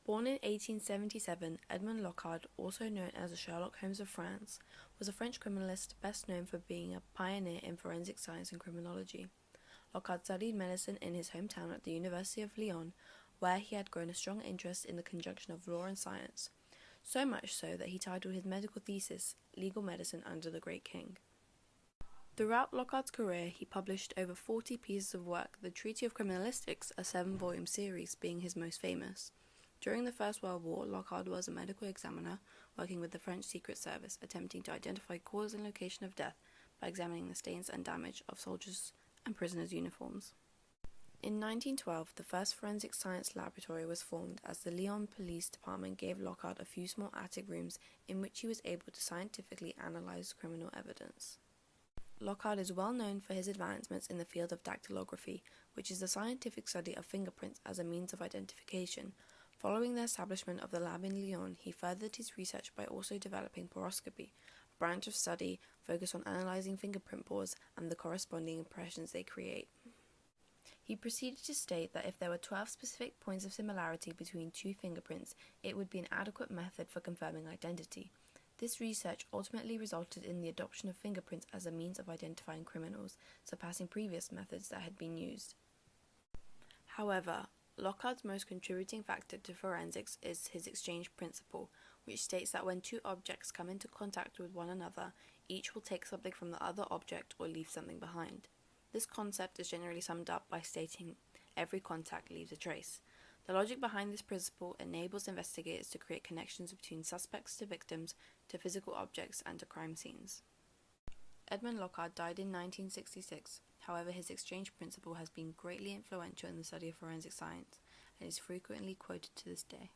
Born in 1877, Edmond Locard, also known as the Sherlock Holmes of France, was a French criminalist best known for being a pioneer in forensic science and criminology. Locard studied medicine in his hometown at the University of Lyon, where he had grown a strong interest in the conjunction of law and science, so much so that he titled his medical thesis Legal Medicine under the Great King. Throughout Locard's career, he published over 40 pieces of work, the Treatise of Criminalistics, a 7-volume series, being his most famous. During the First World War, Locard was a medical examiner working with the French Secret Service, attempting to identify cause and location of death by examining the stains and damage of soldiers' and prisoners' uniforms. In 1912, the first forensic science laboratory was formed as the Lyon Police Department gave Locard a few small attic rooms in which he was able to scientifically analyze criminal evidence. Locard is well known for his advancements in the field of dactylography, which is the scientific study of fingerprints as a means of identification. Following the establishment of the lab in Lyon, he furthered his research by also developing poroscopy, a branch of study focused on analyzing fingerprint pores and the corresponding impressions they create. He proceeded to state that if there were 12 specific points of similarity between two fingerprints, it would be an adequate method for confirming identity. This research ultimately resulted in the adoption of fingerprints as a means of identifying criminals, surpassing previous methods that had been used. However, Locard's most contributing factor to forensics is his exchange principle, which states that when two objects come into contact with one another, each will take something from the other object or leave something behind. This concept is generally summed up by stating every contact leaves a trace. The logic behind this principle enables investigators to create connections between suspects to victims, to physical objects, and to crime scenes. Edmond Locard died in 1966. However, his exchange principle has been greatly influential in the study of forensic science and is frequently quoted to this day.